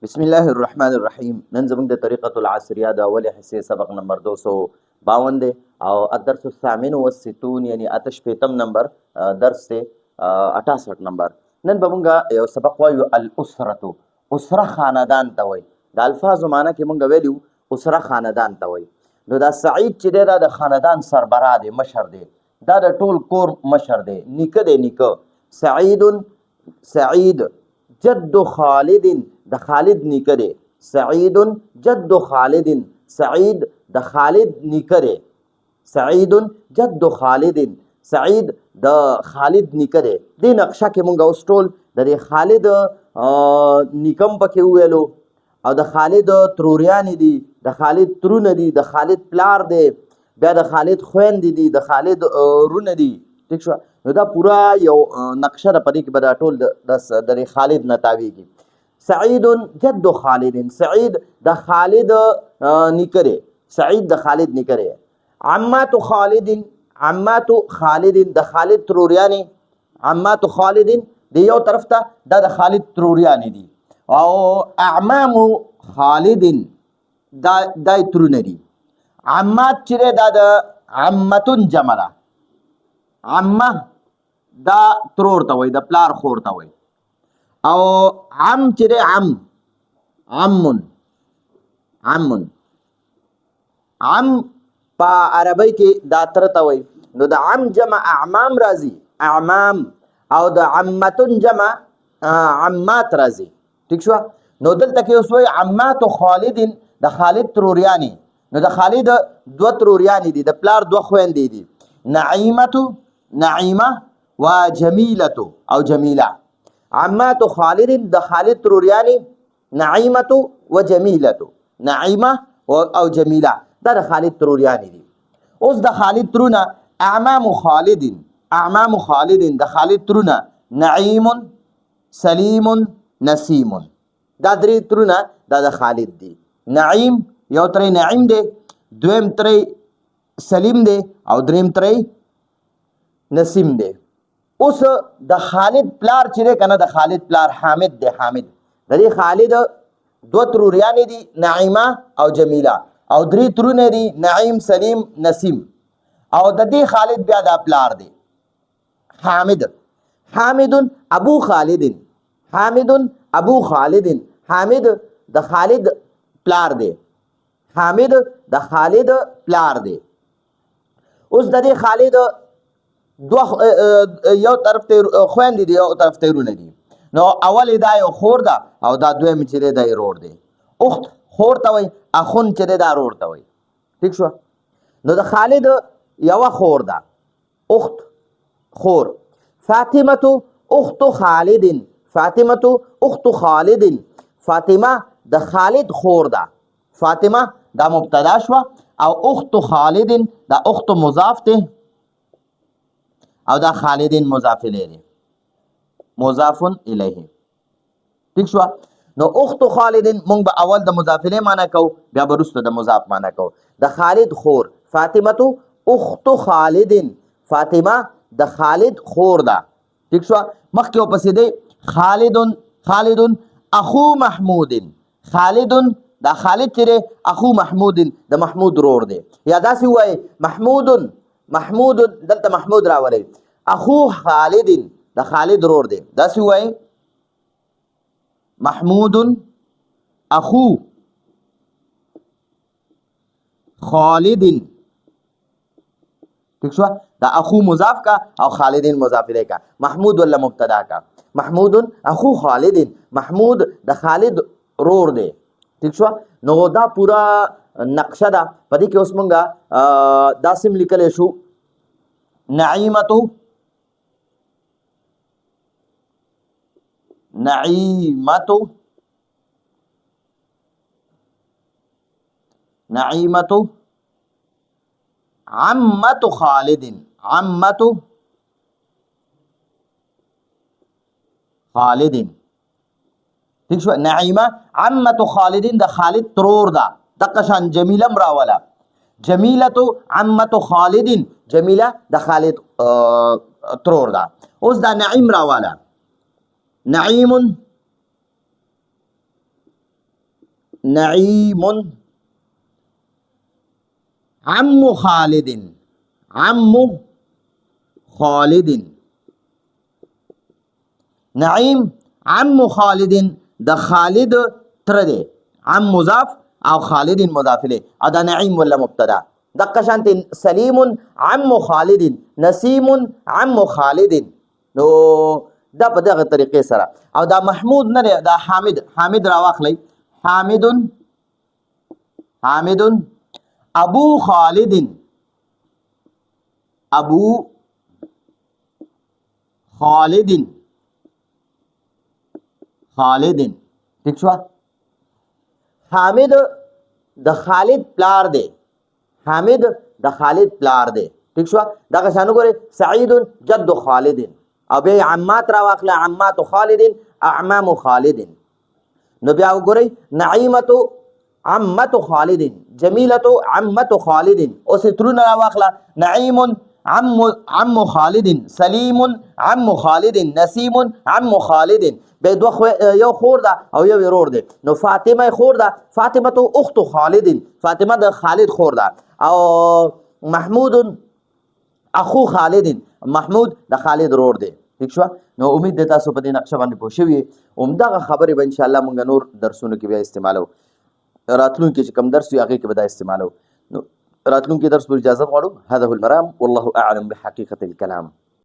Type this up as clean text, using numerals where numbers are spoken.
بسم الله الرحمن الرحیم. نن زموږ د طریقة العصریه د اولې حصې سبق نمبر 252 دی او الدرس الثامن والستون یعنی 88 نمبر درس دی 68 نمبر. نن به مونږ یو سبق وایو الاسرة. اسره خاندان ته وایي. د الفاظو معنی کې مونږ ویلو اسره خاندان ته وایي. نو دا سعید چې دی دا د خاندان سربراه دی، مشر دی، دا د ټول کور مشر دی، نیکه دی نیکه. سعید جد خالد د خالد نیکه دی. سعید جد خالد، سعید د خالد نیکه دی. سعید جد خالد، سعید د خالد نیکه دی. دې نقشه کې مونږ اوس ټول د خالد نیکم پکې وویلو او د خالد تروریانې دي، د خالد ترونه دي، د خالد پلار دی، بیا د خالد خویندې دي، د خالد رونه دي. ٹھیک شو؟ نو دا پورا یو نقشه ده، په دې کې به دا ټول د خالد نه تاویږي. سعید جد خالد، سعید د خالد نیکه دی، سعید د خالد نیکه دی. عمات خالد، عمات خالد د خالد تروریانې، عمات خالد د یو طرف ته دا د خالد تروریانې دي، او اعمام خالد دا ترونه دي. عمات چې دا د عمتون جمع ده، عمه دا ترور ته وایي، د پلار خور ته وایي. او عم چې دی عم، عمون، عمون، عم په عربی کې دا تره ته وایي. نو د عم جمع اعمام راځي، اعمام، او د عمتون جمع عمات راځي. ٹھیک شو؟ نو دلته کې اوس وایي عمات خالد د خالد تروریانې. نو د خالد دوه تروریانې دي، د پلار دوه خویندې دي، نعیمة، نعیمه و جمیلة او جمیله. عمات خالد د خالد تروریانې، نعیمة و جمیلة، نعیمه او جمیله دا د خالد تروریانې دي. اوس د خالد ترونه اعمام خالد، اعمام خالد د خالد ترونه نعیم، سلیم، نسیم. دا درې ترونه دا د خالد دي. نعیم یو تری نعیم دی، دویم تری سلیم دی، او دریم تری نسیم دی. اوس د خالد پلار چې دی کنه، د خالد پلار حامد دی. حامد د دې خالد دوه تروریانې دي، نعیمه او جمیله، او درې ترونه دي، نعیم، سلیم، نسیم. او د دې خالد بیا دا پلار دی حامد. حامد ابو خالد، حامد ابو خالد، حامد د خالد پلار دی، حامد د خالد پلار دی. اوس د دې خالد دوه یو طرف ته خویندې دي، یو طرف ته رونه دي. نو اول دا یو خور ده، او دا دویم چې دی دا یې رور دی. اخت خور ته وایي، اخون چې دی دا رور ته وایي. ٹھیک شو؟ نو د خالد یوه خور ده، اخت خور. فاطمة اخت خالد، فاطمة اخت خالد، فاطمه د خالد خور ده. فاطمه دا مبتدا شوه، او اخت خالد دا اخت مضاف ده، او دا خالدین مضاف الیه، مضاف الیه. ٹھیک شو؟ نو اخت خالدین مونږ به اول د مضاف الیه معنی کو، بیا به وروسته د مضاف معنی کو. د خالد خور، فاطمه اخت خالدین، فاطمه د خالد خور ده. ٹھیک شو؟ مخکې ورپسې دی خالد، خالد اخو محمود، خالد دا خالد چې دی اخو محمود د محمود رور دی. یا داسې وایي محمود، محمود دلته محمود راولئ، اخو خالد د خالد رور دی. داسې وایي محمود اخو خالد. ٹھیک شو؟ دا اخو مضاف کا او خالدین مضاف الیه کا، محمود ولا مبتدا کا. محمود اخو خالد، محمود د خالد رور دی. ٹھیک شو؟ نو دا پورا نقشه ده. په دې کې اوس مونږه داسې لیکلی شو نعیمة، نعیمة، نعیمة، عمة خالد، عمة خالد. ٹھیک شو؟ نعیمه عمة خالد د خالد ترور ده. دقه شان جمیله مراوله، جمیلة عمة خالد، جمیله د خالد ترور ده. اوس دا نعیم راواله، نعیم نعیم عم خالد عم خالد نعیم عم خالد د خالد تر دی عم مضاف او خالد مضاف الیه او دا نعیم ولا مبتدا دقه شانت سلیم عم خالد نسیم عم خالد نو دا په دغه طریقې سره او دا محمود نه دی دا حامد را واخلی حامد ابو خالد ابو خالد ٹھیک شو حامد د خالد پلار دی حامد د خالد پلار دی ٹھیک شو دغه شانو ګوره سعید جد خالد او بیا عمات را واخله عمات خالد اعمام خالد نو بیا وګورئ نعیمت عمت خالد جمیلت عمت خالد او سترون را واخله نعیم عم خالد سلیم عم خالد نسیم عم خالد به یو خور ده او یو ورور ده نو فاطمه خور ده فاطمه تو اخت خالد فاطمه د خالد خور ده او محمود اخو خالد محمود د خالد ورور ده ٹھیک شو نو امید ده تاسو په دې نقشه باندې پوه شوي همدغه خبرې به ان شاء الله مونږ نور درسونو کې بیا استعمالو راتلونکي چې کوم درس وي هغې کې به دا استعمالو نو راتلونکي درس پر اجازه غواړو هذا هو المرام والله اعلم بحقیقة الكلام